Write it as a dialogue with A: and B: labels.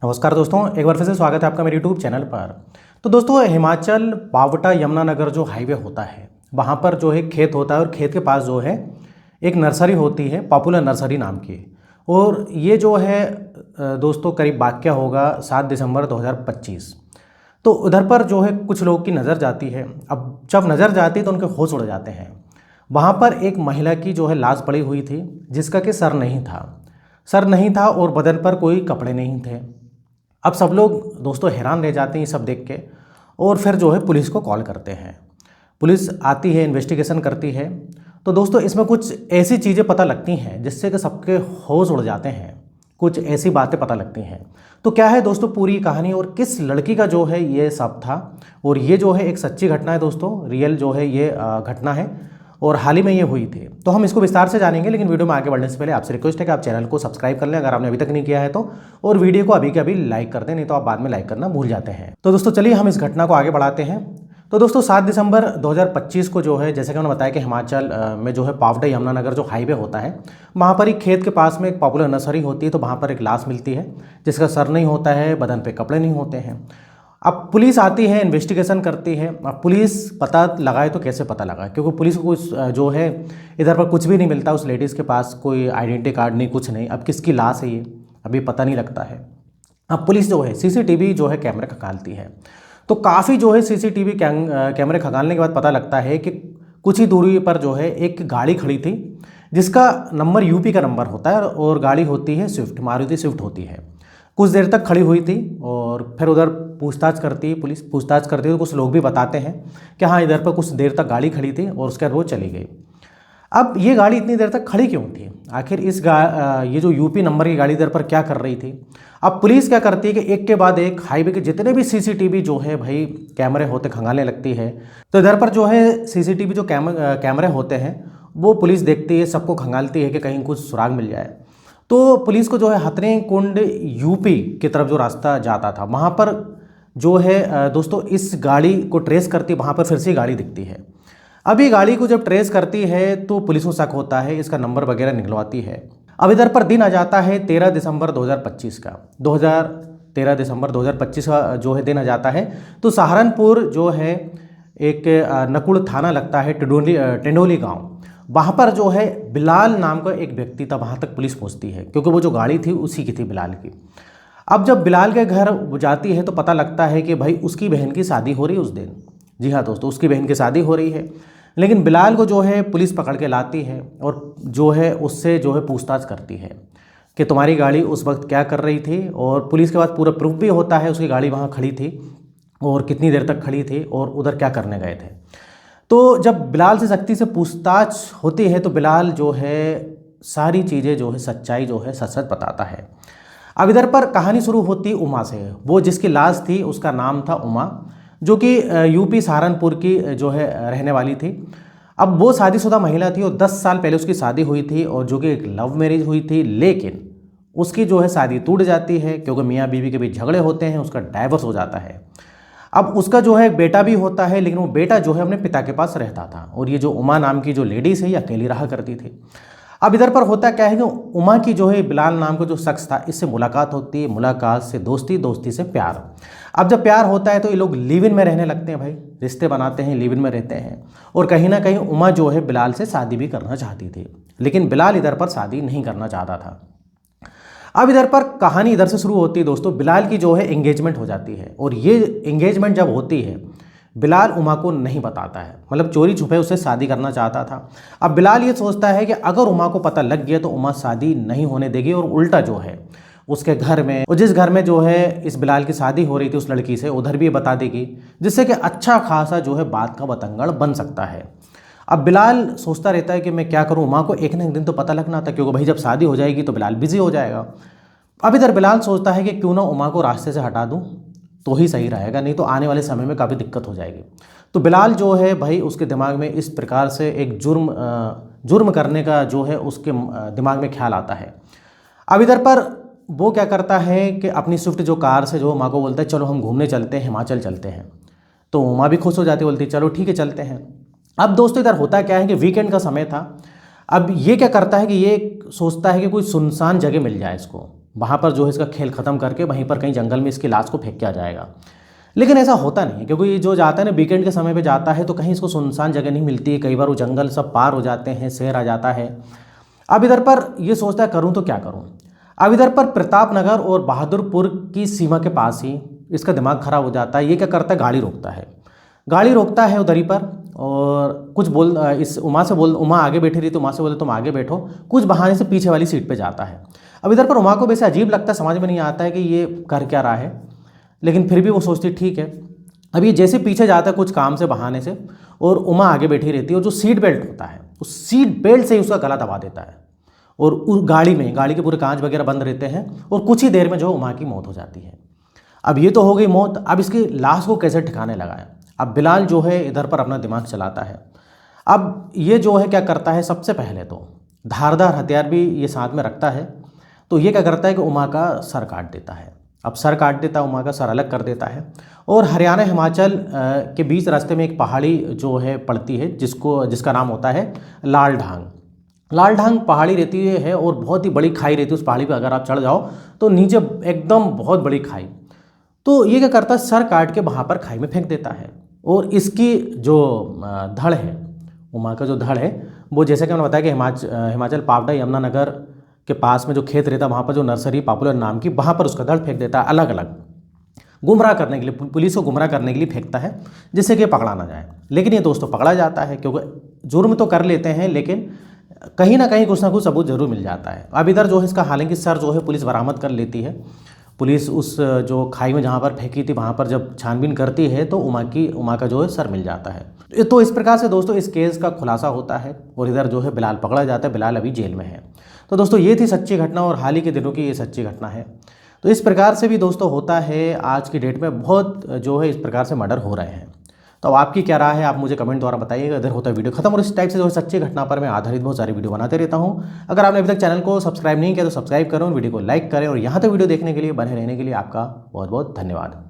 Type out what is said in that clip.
A: नमस्कार दोस्तों, एक बार फिर से स्वागत है आपका मेरे यूट्यूब चैनल पर। तो दोस्तों, हिमाचल पावटा यमुनानगर जो हाईवे होता है वहाँ पर जो है खेत होता है और खेत के पास जो है एक नर्सरी होती है, पॉपुलर नर्सरी नाम की। और ये जो है दोस्तों करीब वाक़या होगा 7 दिसंबर 2025। तो उधर पर जो है कुछ लोग की नज़र जाती है। अब जब नज़र जाती है तो उनके होश उड़ जाते हैं। वहाँ पर एक महिला की जो है लाश पड़ी हुई थी, जिसका कि सर नहीं था और बदन पर कोई कपड़े नहीं थे। अब सब लोग दोस्तों हैरान रह जाते हैं ये सब देख के, और फिर जो है पुलिस को कॉल करते हैं। पुलिस आती है, इन्वेस्टिगेशन करती है। तो दोस्तों इसमें कुछ ऐसी चीज़ें पता लगती हैं जिससे कि सबके होश उड़ जाते हैं। कुछ ऐसी बातें पता लगती हैं। तो क्या है दोस्तों पूरी कहानी और किस लड़की का जो है ये सब था, और ये जो है एक सच्ची घटना है दोस्तों, रियल जो है ये घटना है और हाल ही में ये हुई थी। तो हम इसको विस्तार से जानेंगे, लेकिन वीडियो में आगे बढ़ने से पहले आपसे रिक्वेस्ट है कि आप चैनल को सब्सक्राइब कर लें अगर आपने अभी तक नहीं किया है तो, और वीडियो को अभी के अभी लाइक कर दें, नहीं तो आप बाद में लाइक करना भूल जाते हैं। तो दोस्तों चलिए हम इस घटना को आगे बढ़ाते हैं। तो दोस्तों 7 दिसंबर 2025 को जो है, जैसे कि उन्होंने बताया कि हिमाचल में जो है पावटा यमुनानगर जो हाईवे होता है वहाँ पर एक खेत के पास में एक पॉपुलर नर्सरी होती है। तो वहाँ पर एक लाश मिलती है जिसका सर नहीं होता है, बदन पे कपड़े नहीं होते हैं। अब पुलिस आती है, इन्वेस्टिगेशन करती है। अब पुलिस पता लगाए तो कैसे पता लगाए, क्योंकि पुलिस को कुछ जो है इधर पर कुछ भी नहीं मिलता। उस लेडीज़ के पास कोई आइडेंटिटी कार्ड नहीं, कुछ नहीं। अब किसकी लाश है ये अभी पता नहीं लगता है। अब पुलिस जो है सीसीटीवी जो है कैमरे खंगालती है। तो काफ़ी जो है सीसीटीवी कैमरे खंगालने के बाद पता लगता है कि कुछ ही दूरी पर जो है एक गाड़ी खड़ी थी जिसका नंबर यूपी का नंबर होता है, और गाड़ी होती है स्विफ्ट, मारुति स्विफ्ट होती है। कुछ देर तक खड़ी हुई थी और फिर उधर पूछताछ करती है पुलिस। पूछताछ करती है तो कुछ लोग भी बताते हैं कि हाँ इधर पर कुछ देर तक गाड़ी खड़ी थी और उसके बाद वो चली गई। अब ये गाड़ी इतनी देर तक खड़ी क्यों थी? आखिर ये जो यूपी नंबर की गाड़ी इधर पर क्या कर रही थी? अब पुलिस क्या करती है कि एक के बाद एक हाईवे के जितने भी सीसीटीवी जो है भाई कैमरे होते खंगालने लगती है। तो इधर पर जो है सीसीटीवी जो कैमरे होते हैं वो पुलिस देखती है, सबको खंगालती है कि कहीं कुछ सुराग मिल जाए। तो पुलिस को जो है हथनी कुंड यूपी की तरफ जो रास्ता जाता था वहाँ पर जो है दोस्तों इस गाड़ी को ट्रेस करती, वहाँ पर फिर से गाड़ी दिखती है। अब ये गाड़ी को जब ट्रेस करती है तो पुलिस को शक होता है, इसका नंबर वगैरह निकलवाती है। अब इधर पर दिन आ जाता है 13 दिसंबर 2025 का। 13 दिसंबर 2025 का जो है दिन आ जाता है। तो सहारनपुर जो है एक नकुड़ थाना लगता है, टेंडोली गाँव, वहाँ पर जो है बिलाल नाम का एक व्यक्ति था। वहाँ तक पुलिस पहुँचती है क्योंकि वो जो गाड़ी थी उसी की थी, बिलाल की। अब जब बिलाल के घर जाती है तो पता लगता है कि भाई उसकी बहन की शादी हो रही है उस दिन। जी हाँ दोस्तों, उसकी बहन की शादी हो रही है। लेकिन बिलाल को जो है पुलिस पकड़ के लाती है और जो है उससे जो है पूछताछ करती है कि तुम्हारी गाड़ी उस वक्त क्या कर रही थी। और पुलिस के पास पूरा प्रूफ भी होता है उसकी गाड़ी वहाँ खड़ी थी और कितनी देर तक खड़ी थी और उधर क्या करने गए थे। तो जब बिलाल से सख्ती से पूछताछ होती है तो बिलाल जो है सारी चीज़ें जो है सच्चाई जो है सच सच बताता है। अब इधर पर कहानी शुरू होती उमा से। वो जिसकी लाश थी उसका नाम था उमा, जो कि यूपी सहारनपुर की जो है रहने वाली थी। अब वो शादीशुदा महिला थी और 10 साल पहले उसकी शादी हुई थी, और जो कि एक लव मैरिज हुई थी। लेकिन उसकी जो है शादी टूट जाती है क्योंकि मियाँ बीवी के बीच झगड़े होते हैं, उसका डाइवोर्स हो जाता है। अब उसका जो है बेटा भी होता है, लेकिन वो बेटा जो है अपने पिता के पास रहता था, और ये जो उमा नाम की जो लेडीज़ है ये अकेली रहा करती थी। अब इधर पर होता क्या है कि उमा की जो है बिलाल नाम का जो शख्स था इससे मुलाकात होती है, मुलाकात से दोस्ती, दोस्ती से प्यार। अब जब प्यार होता है तो ये लोग लिव इन में रहने लगते हैं, भाई रिश्ते बनाते हैं, लिव इन में रहते हैं। और कहीं ना कहीं उमा जो है बिलाल से शादी भी करना चाहती थी, लेकिन बिलाल इधर पर शादी नहीं करना चाहता था। अब इधर पर कहानी इधर से शुरू होती है दोस्तों। बिलाल की जो है एंगेजमेंट हो जाती है, और ये एंगेजमेंट जब होती है बिलाल उमा को नहीं बताता है, मतलब चोरी छुपे उससे शादी करना चाहता था। अब बिलाल ये सोचता है कि अगर उमा को पता लग गया तो उमा शादी नहीं होने देगी, और उल्टा जो है उसके घर में, और जिस घर में जो है इस बिलाल की शादी हो रही थी उस लड़की से, उधर भी बता देगी, जिससे कि अच्छा खासा जो है बात का बतंगड़ बन सकता है। अब बिलाल सोचता रहता है कि मैं क्या करूं, माँ को एक ना एक दिन तो पता लगना था, क्योंकि भाई जब शादी हो जाएगी तो बिलाल बिजी हो जाएगा। अब इधर बिलाल सोचता है कि क्यों ना उमा को रास्ते से हटा दूं तो ही सही रहेगा, नहीं तो आने वाले समय में काफ़ी दिक्कत हो जाएगी। तो बिलाल जो है भाई उसके दिमाग में इस प्रकार से एक जुर्म करने का जो है उसके दिमाग में ख्याल आता है। अब इधर पर वो क्या करता है कि अपनी स्विफ्ट जो कार से जो माँ को बोलता है चलो हम घूमने चलते हैं, हिमाचल चलते हैं। तो उमा भी खुश हो जाती, बोलती चलो ठीक है चलते हैं। अब दोस्तों इधर होता क्या है कि वीकेंड का समय था। अब ये क्या करता है कि ये सोचता है कि कोई सुनसान जगह मिल जाए इसको, वहाँ पर जो है इसका खेल ख़त्म करके वहीं पर कहीं जंगल में इसकी लाश को फेंक किया जाएगा। लेकिन ऐसा होता नहीं है, क्योंकि ये जो जाता है ना वीकेंड के समय पे जाता है तो कहीं इसको सुनसान जगह नहीं मिलती है। कई बार वो जंगल सब पार हो जाते हैं, शेर आ जाता है। अब इधर पर ये सोचता है करूँ तो क्या करूँ। अब इधर पर प्रतापनगर और बहादुरपुर की सीमा के पास ही इसका दिमाग खराब हो जाता है। ये क्या करता है, गाड़ी रोकता है उधर ही पर, और कुछ इस उमा से उमा आगे बैठी रही तो उमा से बोले तुम आगे बैठो, कुछ बहाने से पीछे वाली सीट पे जाता है। अब इधर पर उमा को वैसे अजीब लगता है, समझ में नहीं आता है कि ये कर क्या रहा है, लेकिन फिर भी वो सोचती ठीक है। अब ये जैसे पीछे जाता है कुछ काम से बहाने से, और उमा आगे बैठी रहती है, और जो सीट बेल्ट होता है उस सीट बेल्ट से ही उसका गला दबा देता है, और उस गाड़ी के पूरे कांच वगैरह बंद रहते हैं, और कुछ ही देर में जो उमा की मौत हो जाती है। अब ये तो हो गई मौत, अब इसकी लाश को कैसे ठिकाने लगाए। अब बिलाल जो है इधर पर अपना दिमाग चलाता है। अब ये जो है क्या करता है, सबसे पहले तो धारदार हथियार भी ये साथ में रखता है। तो ये क्या करता है कि उमा का सर काट देता है। अब सर काट देता है, उमा का सर अलग कर देता है, और हरियाणा हिमाचल के बीच रास्ते में एक पहाड़ी जो है पड़ती है, जिसका नाम होता है लाल ढांग पहाड़ी रहती है, और बहुत ही बड़ी खाई रहती है। उस पहाड़ी पे अगर आप चढ़ जाओ तो नीचे एकदम बहुत बड़ी खाई। तो ये क्या करता है, सर काट के वहाँ पर खाई में फेंक देता है। और इसकी जो धड़ है, उमा का जो धड़ है, वो जैसे कि मैंने बताया कि हिमाचल पावटा यमुनानगर के पास में जो खेत रहता है वहाँ पर जो नर्सरी पॉपुलर नाम की, वहाँ पर उसका धड़ फेंक देता है, अलग अलग गुमराह करने के लिए, पुलिस को गुमराह करने के लिए फेंकता है, जिससे कि पकड़ा ना जाए। लेकिन ये दोस्तों पकड़ा जाता है, क्योंकि जुर्म तो कर लेते हैं लेकिन कहीं ना कहीं कुछ ना कुछ सबूत जरूर मिल जाता है। अब इधर जो है इसका हालांकि सर जो है पुलिस बरामद कर लेती है। पुलिस उस जो खाई में जहाँ पर फेंकी थी वहाँ पर जब छानबीन करती है तो उमा का जो है सर मिल जाता है। तो इस प्रकार से दोस्तों इस केस का खुलासा होता है, और इधर जो है बिलाल पकड़ा जाता है। बिलाल अभी जेल में है। तो दोस्तों ये थी सच्ची घटना, और हाल ही के दिनों की ये सच्ची घटना है। तो इस प्रकार से भी दोस्तों होता है, आज की डेट में बहुत जो है इस प्रकार से मर्डर हो रहे हैं। तो आपकी क्या राय है, आप मुझे कमेंट द्वारा बताइएगा। इधर होता है वीडियो खत्म, और इस टाइप से जो है सच्ची घटना पर मैं आधारित बहुत सारी वीडियो बनाते रहता हूं। अगर आपने अभी तक चैनल को सब्सक्राइब नहीं किया तो सब्सक्राइब करें, वीडियो को लाइक करें, और यहाँ तक वीडियो देखने के लिए, बने रहने के लिए आपका बहुत बहुत धन्यवाद।